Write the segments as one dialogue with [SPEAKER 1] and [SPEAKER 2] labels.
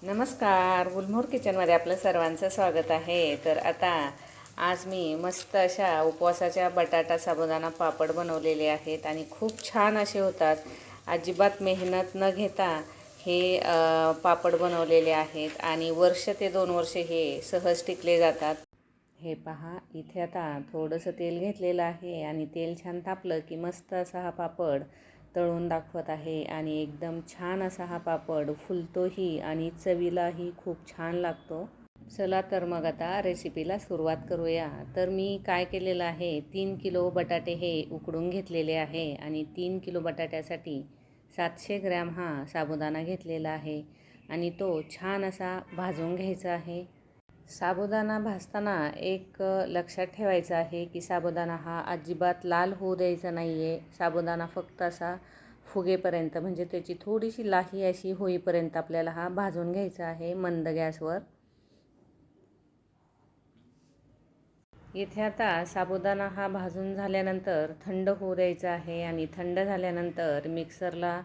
[SPEAKER 1] नमस्कार, गुलमोहर किचनमध्ये आपलं सर्वांचं स्वागत आहे. तर आता आज मी मस्त अशा उपवासाच्या बटाटा साबुदाणा पापड बनवलेले आहेत आणि खूप छान असे होतात. अजिबात मेहनत न घेता हे पापड बनवलेले आहेत आणि वर्ष ते 2 वर्ष हे सहज टिकले जातात. हे पहा, इथे आता थोडंसं तेल घेतलेलं आहे आणि तेल छान तापलं की मस्त असा हा पापड तळून दाखवत आहे आणि एकदम छान असा हा पापड फुलतोही आणि चवीलाही खूप छान लागतो. चला तर मग आता रेसिपीला सुरुवात करूया. तर मी काय केलेलं आहे, 3 किलो बटाटे हे उकडून घेतलेले आहे आणि 3 किलो बटाट्यासाठी 700 ग्रॅम हा साबुदाणा घेतलेला आहे आणि तो छान असा भाजून घ्यायचा आहे. साबुदाणा भाजताना एक लक्षात ठेवायचं आहे की साबुदाणा हा अजिबात लाल होऊ द्यायचा नाही आहे. साबुदाणा फक्त असा फुगेपर्यंत म्हणजे त्याची थोडीशी लाही अशी होईपर्यंत आपल्याला हा भाजून घ्यायचा आहे मंद गॅसवर. इथे आता साबुदाणा हा भाजून झाल्यानंतर थंड होऊ द्यायचा आहे आणि थंड झाल्यानंतर मिक्सरला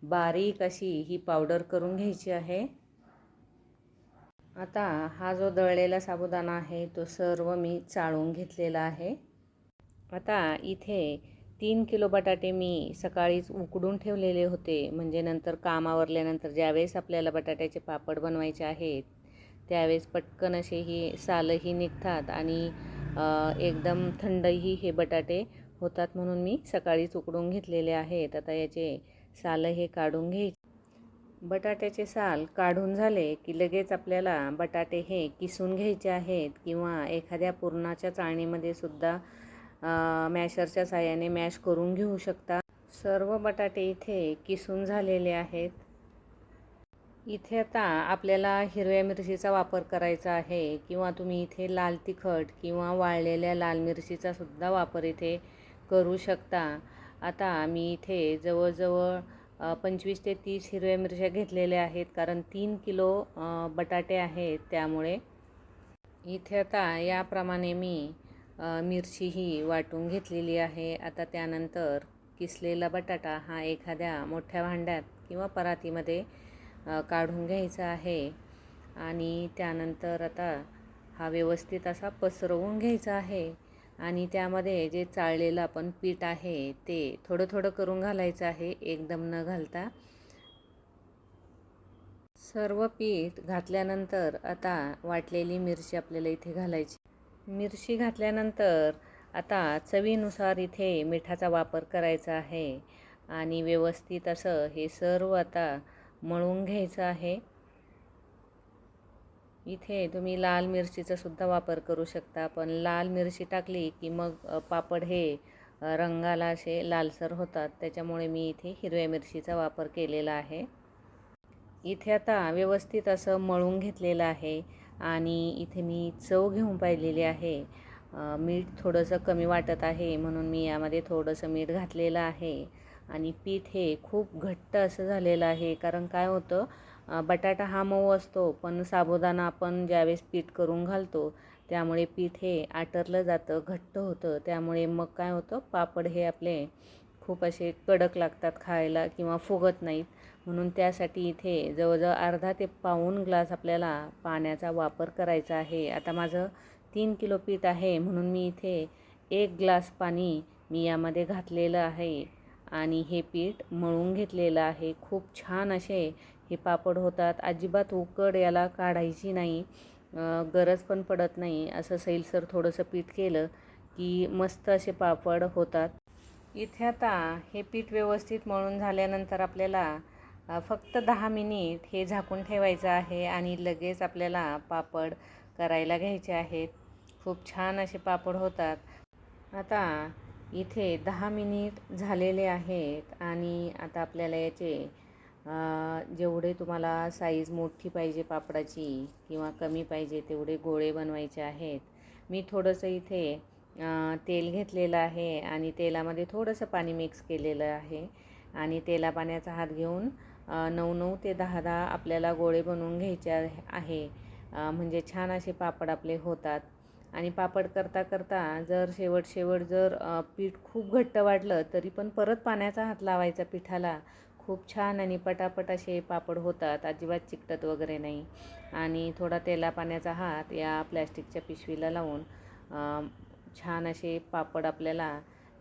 [SPEAKER 1] बारीक अशी ही पावडर करून घ्यायची आहे. आता हा जो दळलेला साबुदाणा आहे तो सर्व मी चाळून घेतलेला आहे. आता इथे 3 किलो बटाटे मी सकाळीच उकडून ठेवलेले होते, म्हणजे नंतर काम आवरल्यानंतर ज्यावेळेस आपल्याला बटाट्याचे पापड बनवायचे आहेत त्यावेळेस पटकन असे ही सालही निघतात आणि एकदम थंडही हे बटाटे होतात, म्हणून मी सकाळीच उकडून घेतलेले आहेत. आता याचे साल हे काढून घ्यायचे. बटाट्याचे साल काढून झाले की लगेच आपल्याला बटाटे हे किसून घ्यायचे आहेत किंवा एखाद्या पुरणाच्या चाळणीमध्ये सुद्धा मॅशरच्या साहाय्याने मॅश करून घेऊ शकता. सर्व बटाटे इथे किसून झालेले आहेत. इथे आता आपल्याला हिरव्या मिरचीचा वापर करायचा आहे किंवा तुम्ही इथे लाल तिखट किंवा वाळलेल्या लाल मिरचीचा सुद्धा वापर इथे करू शकता. आता मी इथे जवळजवळ 25 ते 30 हिरव्या मिरच्या घेतलेल्या आहेत, कारण 3 किलो बटाटे आहेत त्यामुळे. इथे आता याप्रमाणे मी मिरची ही वाटून घेतलेली आहे. आता त्यानंतर किसलेला बटाटा हा एखाद्या मोठ्या भांड्यात किंवा परातीमध्ये काढून घ्यायचा आहे आणि त्यानंतर आता हा व्यवस्थित असा पसरवून घ्यायचा आहे आणि त्यामध्ये जे चाळलेलं आपण पीठ आहे ते थोडं थोडं करून घालायचं आहे, एकदम न घालता. सर्व पीठ घातल्यानंतर आता वाटलेली मिरची आपल्याला इथे घालायची. मिरची घातल्यानंतर आता चवीनुसार इथे मिठाचा वापर करायचा आहे आणि व्यवस्थित असं हे सर्व आता मळून घ्यायचं आहे. इथे तुम्ही लाल मिरचीचा सुद्धा वापर करू शकता, पण लाल मिरची टाकली की मग पापड हे रंगाला असे लालसर होतात, त्याच्यामुळे मी इथे हिरव्या मिरचीचा वापर केलेला आहे. इथे आता व्यवस्थित असं मळून घेतलेलं आहे आणि इथे मी चव घेऊन पाहिलेली आहे. मीठ थोडंसं कमी वाटत आहे म्हणून मी यामध्ये थोडंसं मीठ घातलेलं आहे आणि पीठ हे खूप घट्ट असं झालेलं आहे, कारण काय होतं, बटाटा हा मऊ असतो पण साबुदाणा आपण ज्यावेळेस पीठ करून घालतो त्यामुळे पीठ हे आटरलं जातं, घट्ट होतं, त्यामुळे मग काय होतं, पापड हे आपले खूप असे कडक लागतात खायला किंवा फुगत नाहीत. म्हणून त्यासाठी इथे जवळजवळ अर्धा ते पाऊण ग्लास आपल्याला पाण्याचा वापर करायचा आहे. आता माझं 3 किलो पीठ आहे म्हणून मी इथे 1 ग्लास पाणी मी यामध्ये घातलेलं आहे आणि हे पीठ मळून घेतलेलं आहे. खूप छान असे हे पापड होतात. अजिबात उकड याला काढायची नाही, गरज पण पडत नाही. असं सैलसर थोडंसं पीठ केलं की मस्त असे पापड होतात. इथे आता हे पीठ व्यवस्थित मळून झाल्यानंतर आपल्याला फक्त 10 मिनिट हे झाकून ठेवायचं आहे आणि लगेच आपल्याला पापड करायला घ्यायचे आहेत. खूप छान असे पापड होतात. आता इथे 10 मिनिट झालेले आहेत आणि आता आपल्याला याचे जेवढे तुम्हाला साईज मोठी पाहिजे पापडाची किंवा कमी पाहिजे तेवढे गोळे बनवायचे आहेत. मी थोडंसं इथे तेल घेतलेलं आहे आणि तेलामध्ये थोडंसं पाणी मिक्स केलेलं आहे आणि तेला पाण्याचा हात घेऊन 9 ते 10 आपल्याला गोळे बनवून घ्यायचे आहे. म्हणजे छान असे पापड आपले होतात. आणि पापड करता करता जर शेवट जर पीठ खूप घट्ट वाटलं तरी पण परत पाण्याचा हात लावायचा पिठाला, खूप छान आणि पटापट असे पापड होतात, अजिबात चिकटत वगैरे नाही. आणि थोडा तेला पाण्याचा हात या प्लॅस्टिकच्या पिशवीला लावून छान असे पापड आपल्याला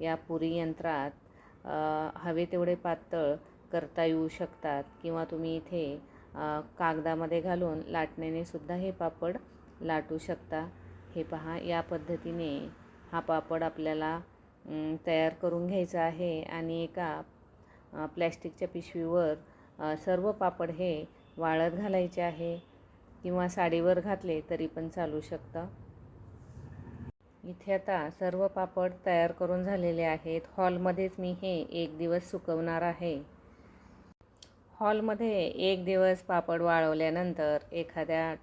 [SPEAKER 1] या पुरी यंत्रात हवे तेवढे पातळ करता येऊ शकतात. किंवा तुम्ही इथे कागदामध्ये घालून लाटण्याने सुद्धा हे पापड लाटू शकता. हे पहा, या पद्धतीने हा पापड आपल्याला तयार करून घ्यायचा आहे. आणि एका प्लॅस्टिकच्या पिशवीवर सर्व पापड हे वाळत घालायचे आहे किंवा साडीवर घातले तरी पण चालू शकतं. इथे आता सर्व पापड तयार करून झालेले आहेत. हॉलमध्येच मी हे 1 दिवस सुकवणार आहे. हॉलमध्ये 1 दिवस पापड वाळवल्यानंतर एखाद्या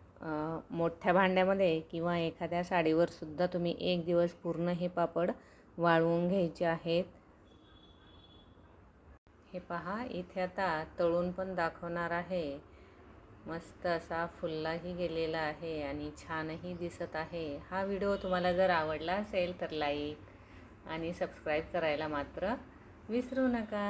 [SPEAKER 1] मोठ्या भांड्यामध्ये किंवा एखाद्या साडीवर सुद्धा तुम्ही 1 दिवस पूर्ण हे पापड वाळवून घ्यायचे आहेत. हे पहा, इथे आता तळून पण दाखवणार आहे. मस्त असा फुललाही गेलेला आहे आणि छानही दिसत आहे. हा व्हिडिओ तुम्हाला जर आवडला असेल तर लाईक आणि सबस्क्राईब करायला मात्र विसरू नका.